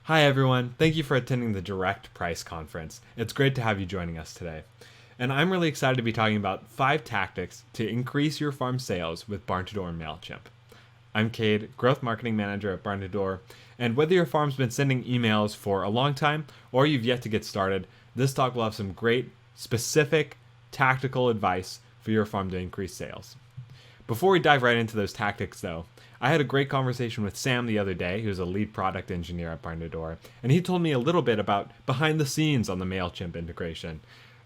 Hi everyone, thank you for attending the Direct Price Conference. It's great to have you joining us today. And I'm really excited to be talking about 5 tactics to increase your farm sales with Barn2Door and Mailchimp. I'm Cade, Growth Marketing Manager at Barn2Door, and whether your farm's been sending emails for a long time or you've yet to get started, this talk will have some great, specific, tactical advice for your farm to increase sales. Before we dive right into those tactics though, I had a great conversation with Sam the other day, who's a lead product engineer at Barn2Door, and he told me a little bit about behind the scenes on the Mailchimp integration,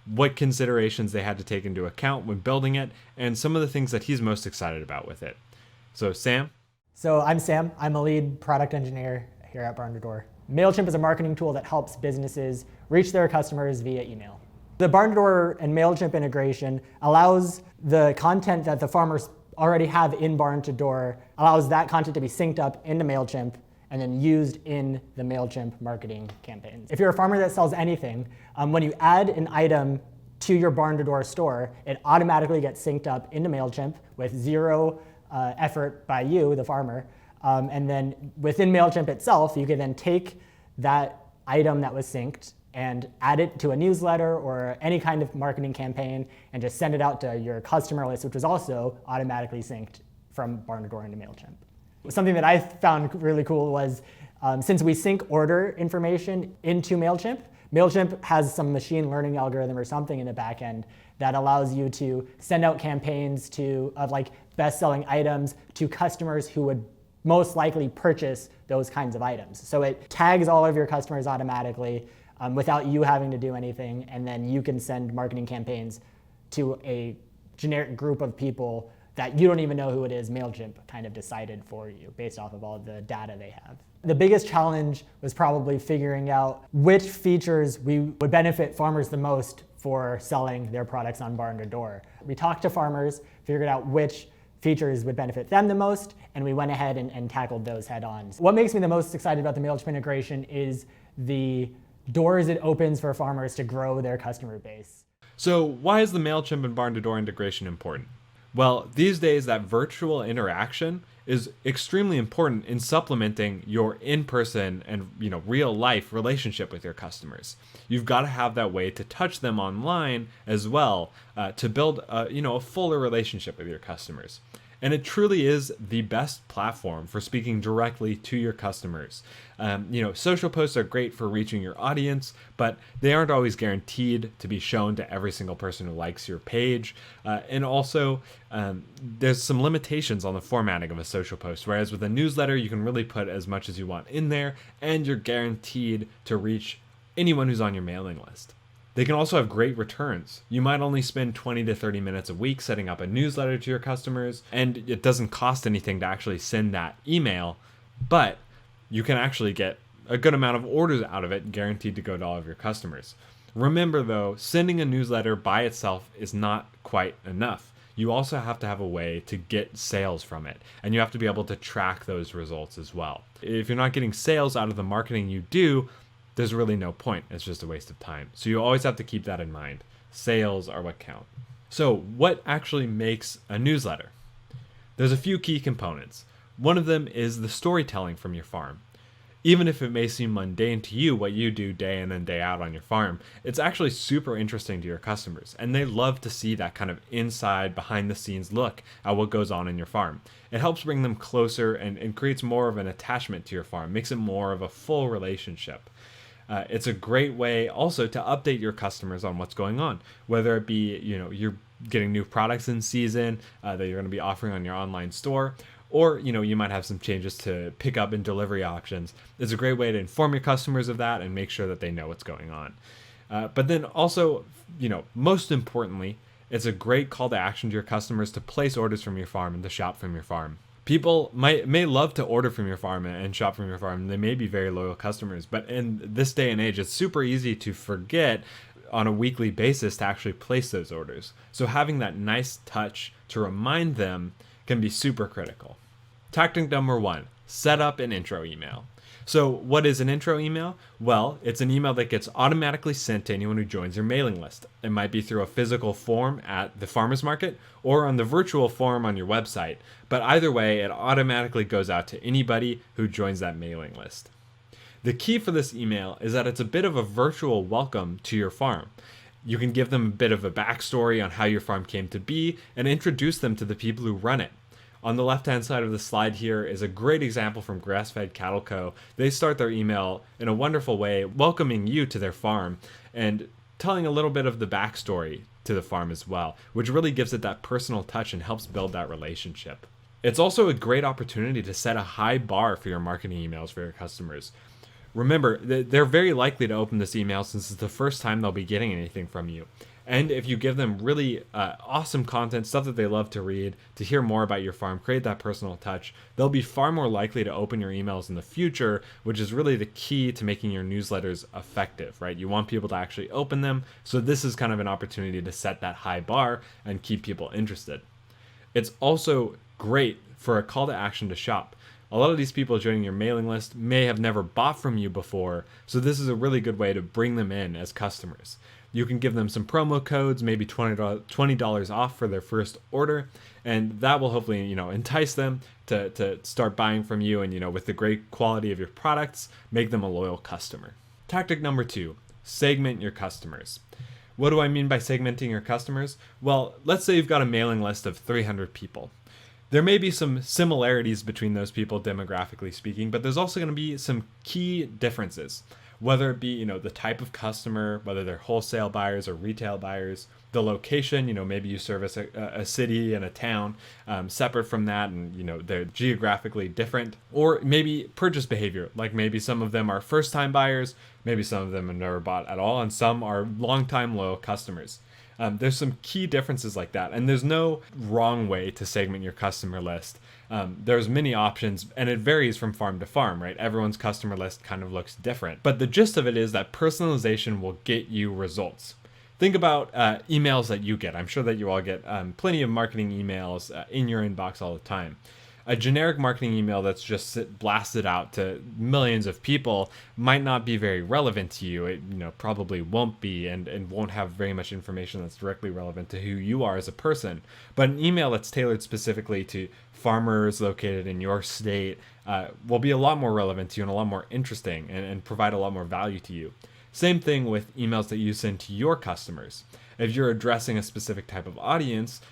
what considerations they had to take into account when building it, and some of the things that he's most excited about with it. So Sam? So I'm Sam. I'm a lead product engineer here at Barn2Door. Mailchimp is a marketing tool that helps businesses reach their customers via email. The Barn2Door and Mailchimp integration allows the content that the farmers already have in Barn2Door, allows that content to be synced up into Mailchimp and then used in the Mailchimp marketing campaigns. If you're a farmer that sells anything, when you add an item to your Barn2Door store, it automatically gets synced up into Mailchimp with zero effort by you, the farmer. And then within Mailchimp itself, you can then take that item that was synced and add it to a newsletter or any kind of marketing campaign and just send it out to your customer list, which was also automatically synced from Barn2Door into Mailchimp. Something that I found really cool was since we sync order information into Mailchimp, Mailchimp has some machine learning algorithm or something in the back end that allows you to send out campaigns of like best-selling items to customers who would most likely purchase those kinds of items. So it tags all of your customers automatically without you having to do anything, and then you can send marketing campaigns to a generic group of people that you don't even know who it is. Mailchimp kind of decided for you based off of all of the data they have. The biggest challenge was probably figuring out which features would benefit farmers the most for selling their products on Barn2Door. We talked to farmers, figured out which features would benefit them the most, and we went ahead and tackled those head on. What makes me the most excited about the Mailchimp integration is the doors it opens for farmers to grow their customer base. So why is the Mailchimp and Barn2Door integration important? Well, these days that virtual interaction is extremely important in supplementing your in-person and real life relationship with your customers. You've got to have that way to touch them online as well to build a fuller relationship with your customers. And it truly is the best platform for speaking directly to your customers. Social posts are great for reaching your audience, but they aren't always guaranteed to be shown to every single person who likes your page. And also, there's some limitations on the formatting of a social post, whereas with a newsletter, you can really put as much as you want in there, and you're guaranteed to reach anyone who's on your mailing list. They can also have great returns. You might only spend 20 to 30 minutes a week setting up a newsletter to your customers, and it doesn't cost anything to actually send that email, but you can actually get a good amount of orders out of it, guaranteed to go to all of your customers. Remember though, sending a newsletter by itself is not quite enough. You also have to have a way to get sales from it, and you have to be able to track those results as well. If you're not getting sales out of the marketing you do, there's really no point. It's just a waste of time. So you always have to keep that in mind. Sales are what count. So what actually makes a newsletter? There's a few key components. One of them is the storytelling from your farm. Even if it may seem mundane to you what you do day in and day out on your farm, it's actually super interesting to your customers, and they love to see that kind of inside, behind the scenes look at what goes on in your farm. It helps bring them closer and creates more of an attachment to your farm, makes it more of a full relationship. It's a great way also to update your customers on what's going on, whether it be, you're getting new products in season that you're going to be offering on your online store, or, you might have some changes to pickup and delivery options. It's a great way to inform your customers of that and make sure that they know what's going on. But then also, most importantly, it's a great call to action to your customers to place orders from your farm and to shop from your farm. People may love to order from your farm and shop from your farm. They may be very loyal customers, but in this day and age, it's super easy to forget on a weekly basis to actually place those orders. So having that nice touch to remind them can be super critical. Tactic number 1, set up an intro email. So what is an intro email? Well, it's an email that gets automatically sent to anyone who joins your mailing list. It might be through a physical form at the farmer's market or on the virtual form on your website. But either way, it automatically goes out to anybody who joins that mailing list. The key for this email is that it's a bit of a virtual welcome to your farm. You can give them a bit of a backstory on how your farm came to be and introduce them to the people who run it. On the left-hand side of the slide here is a great example from Grass-Fed Cattle Co. They start their email in a wonderful way, welcoming you to their farm and telling a little bit of the backstory to the farm as well, which really gives it that personal touch and helps build that relationship. It's also a great opportunity to set a high bar for your marketing emails for your customers. Remember, they're very likely to open this email since it's the first time they'll be getting anything from you. And if you give them really awesome content, stuff that they love to read, to hear more about your farm, create that personal touch, they'll be far more likely to open your emails in the future, which is really the key to making your newsletters effective, right? You want people to actually open them, so this is kind of an opportunity to set that high bar and keep people interested. It's also great for a call to action to shop. A lot of these people joining your mailing list may have never bought from you before, so this is a really good way to bring them in as customers. You can give them some promo codes, maybe $20 off for their first order, and that will hopefully, entice them to start buying from you, and, with the great quality of your products, make them a loyal customer. Tactic number 2, segment your customers. What do I mean by segmenting your customers? Well, let's say you've got a mailing list of 300 people. There may be some similarities between those people demographically speaking, but there's also going to be some key differences. Whether it be, the type of customer, whether they're wholesale buyers or retail buyers, the location, maybe you service a city and a town separate from that, and, they're geographically different, or maybe purchase behavior, like maybe some of them are first-time buyers, maybe some of them have never bought at all, and some are long-time loyal customers. There's some key differences like that, and there's no wrong way to segment your customer list. There's many options, and it varies from farm to farm, right? Everyone's customer list kind of looks different. But the gist of it is that personalization will get you results. Think about emails that you get. I'm sure that you all get plenty of marketing emails in your inbox all the time. A generic marketing email that's just blasted out to millions of people might not be very relevant to you. It probably won't be and won't have very much information that's directly relevant to who you are as a person. But an email that's tailored specifically to farmers located in your state will be a lot more relevant to you and a lot more interesting and provide a lot more value to you. Same thing with emails that you send to your customers. If you're addressing a specific type of audience,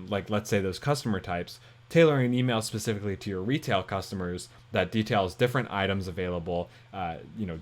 like let's say those customer types, tailoring an email specifically to your retail customers that details different items available,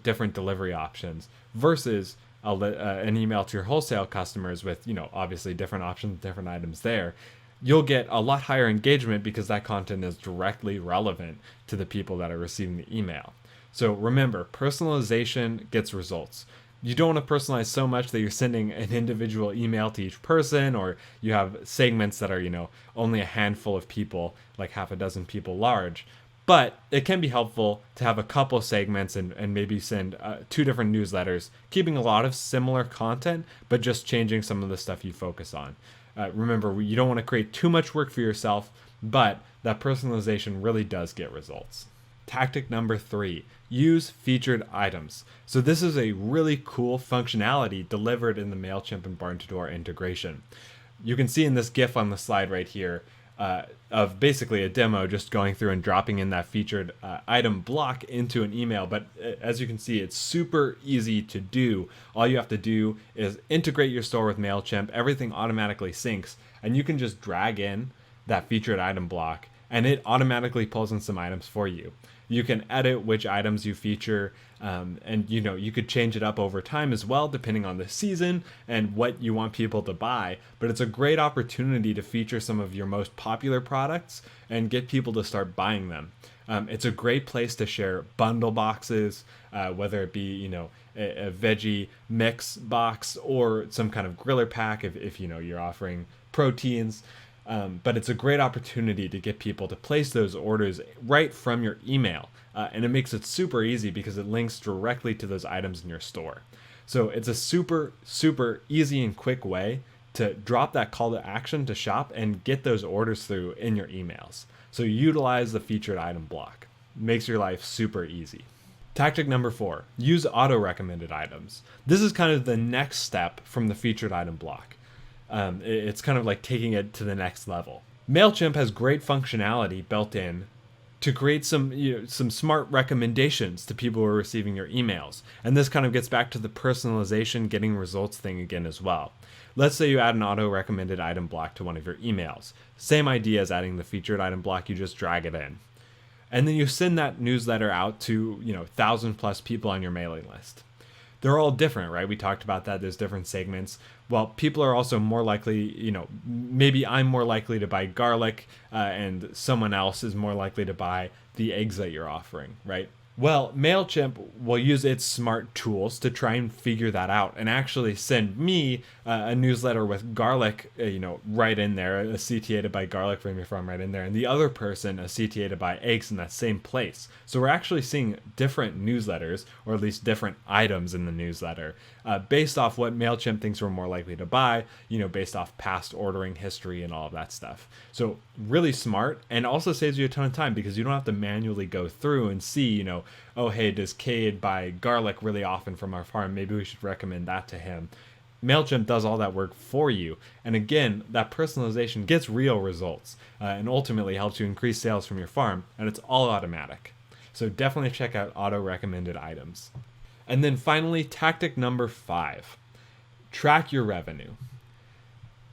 different delivery options, versus an email to your wholesale customers with, obviously different options, different items there, you'll get a lot higher engagement because that content is directly relevant to the people that are receiving the email. So remember, personalization gets results. You don't want to personalize so much that you're sending an individual email to each person, or you have segments that are, only a handful of people, like half a dozen people large. But it can be helpful to have a couple segments and maybe send 2 different newsletters, keeping a lot of similar content, but just changing some of the stuff you focus on. Remember, you don't want to create too much work for yourself, but that personalization really does get results. Tactic number 3, use featured items. So this is a really cool functionality delivered in the Mailchimp and Barn2Door integration. You can see in this GIF on the slide right here of basically a demo just going through and dropping in that featured item block into an email. But as you can see, it's super easy to do. All you have to do is integrate your store with Mailchimp. Everything automatically syncs, and you can just drag in that featured item block, and it automatically pulls in some items for you. You can edit which items you feature, and you could change it up over time as well, depending on the season and what you want people to buy. But it's a great opportunity to feature some of your most popular products and get people to start buying them. It's a great place to share bundle boxes, whether it be a veggie mix box or some kind of griller pack if you're offering proteins. But it's a great opportunity to get people to place those orders right from your email. And it makes it super easy because it links directly to those items in your store. So it's a super, super easy and quick way to drop that call to action to shop and get those orders through in your emails. So utilize the featured item block. Makes your life super easy. Tactic number 4, use auto-recommended items. This is kind of the next step from the featured item block. It's kind of like taking it to the next level. Mailchimp has great functionality built in to create some smart recommendations to people who are receiving your emails. And this kind of gets back to the personalization, getting results thing again as well. Let's say you add an auto recommended item block to one of your emails. Same idea as adding the featured item block, you just drag it in. And then you send that newsletter out to 1,000+ people on your mailing list. They're all different, right? We talked about that. There's different segments. Well, people are also more likely, maybe I'm more likely to buy garlic and someone else is more likely to buy the eggs that you're offering, right? Well, Mailchimp will use its smart tools to try and figure that out and actually send me a newsletter with garlic, right in there, a CTA to buy garlic from your farm right in there, and the other person a CTA to buy eggs in that same place. So we're actually seeing different newsletters, or at least different items in the newsletter, based off what Mailchimp thinks we're more likely to buy, based off past ordering history and all of that stuff. So really smart, and also saves you a ton of time because you don't have to manually go through and see, oh, hey, does Cade buy garlic really often from our farm? Maybe we should recommend that to him. Mailchimp does all that work for you. And again, that personalization gets real results and ultimately helps you increase sales from your farm. And it's all automatic. So definitely check out auto recommended items. And then finally, tactic number 5, track your revenue.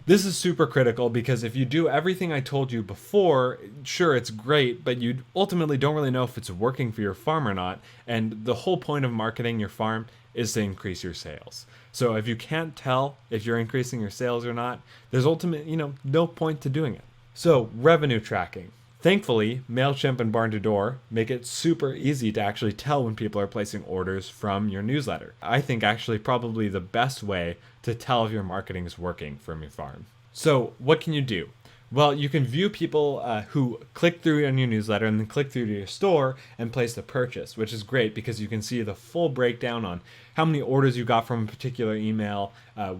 This is super critical because if you do everything I told you before, sure, it's great, but you ultimately don't really know if it's working for your farm or not. And the whole point of marketing your farm is to increase your sales. So if you can't tell if you're increasing your sales or not, there's ultimately, no point to doing it. So revenue tracking. Thankfully, Mailchimp and Barn2Door make it super easy to actually tell when people are placing orders from your newsletter. I think actually probably the best way to tell if your marketing is working from your farm. So what can you do? Well, you can view people who click through on your newsletter and then click through to your store and place the purchase, which is great because you can see the full breakdown on how many orders you got from a particular email,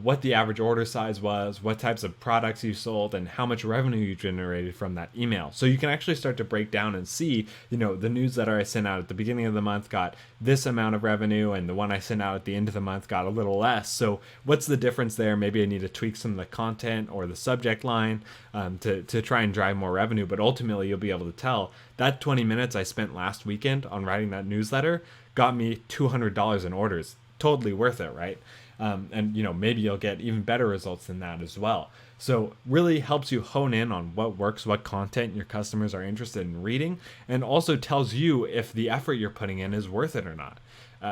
what the average order size was, what types of products you sold, and how much revenue you generated from that email. So you can actually start to break down and see, the newsletter I sent out at the beginning of the month got this amount of revenue, and the one I sent out at the end of the month got a little less. So what's the difference there? Maybe I need to tweak some of the content or the subject line to try and drive more revenue, but ultimately you'll be able to tell that 20 minutes I spent last weekend on writing that newsletter got me $200 in orders. Totally worth it, right? And maybe you'll get even better results than that as well. So really helps you hone in on what works, what content your customers are interested in reading, and also tells you if the effort you're putting in is worth it or not.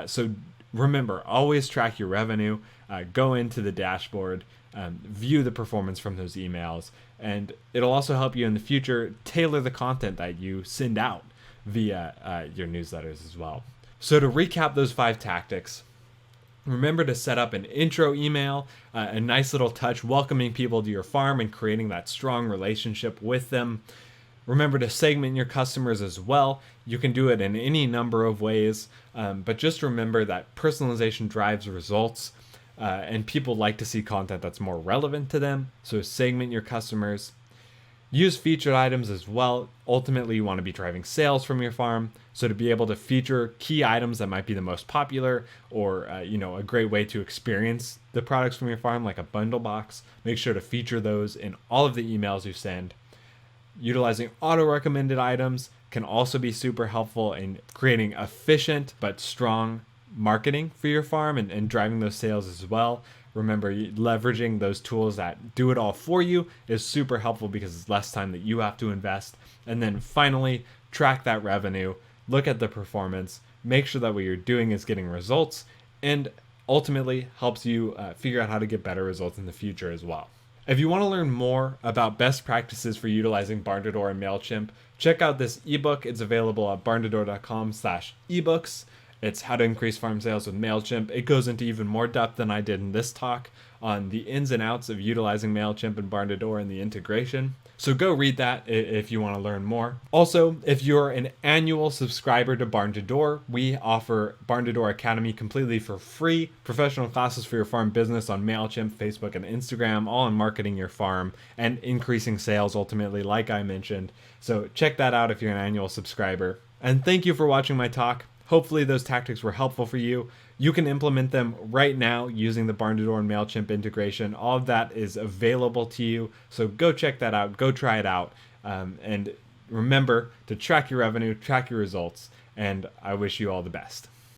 So remember, always track your revenue, go into the dashboard, view the performance from those emails, and it'll also help you in the future tailor the content that you send out via your newsletters as well. So to recap those 5 tactics, remember to set up an intro email, a nice little touch welcoming people to your farm and creating that strong relationship with them. Remember to segment your customers as well. You can do it in any number of ways, but just remember that personalization drives results, and people like to see content that's more relevant to them. So segment your customers. Use featured items as well. Ultimately, you want to be driving sales from your farm. So to be able to feature key items that might be the most popular or, a great way to experience the products from your farm, like a bundle box, make sure to feature those in all of the emails you send. Utilizing auto-recommended items can also be super helpful in creating efficient but strong marketing for your farm and driving those sales as well. Remember, leveraging those tools that do it all for you is super helpful because it's less time that you have to invest. And then finally, track that revenue, look at the performance, make sure that what you're doing is getting results, and ultimately helps you figure out how to get better results in the future as well. If you want to learn more about best practices for utilizing Barn2Door and Mailchimp, check out this ebook. It's available at barn2door.com/ebooks. It's how to increase farm sales with Mailchimp. It goes into even more depth than I did in this talk on the ins and outs of utilizing Mailchimp and Barn2Door and the integration. So go read that if you want to learn more. Also, if you're an annual subscriber to Barn2Door, we offer Barn2Door Academy completely for free. Professional classes for your farm business on Mailchimp, Facebook, and Instagram, all on marketing your farm and increasing sales ultimately, like I mentioned. So check that out if you're an annual subscriber. And thank you for watching my talk. Hopefully those tactics were helpful for you. You can implement them right now using the Barn2Door and Mailchimp integration. All of that is available to you. So go check that out. Go try it out. And remember to track your revenue, track your results, and I wish you all the best.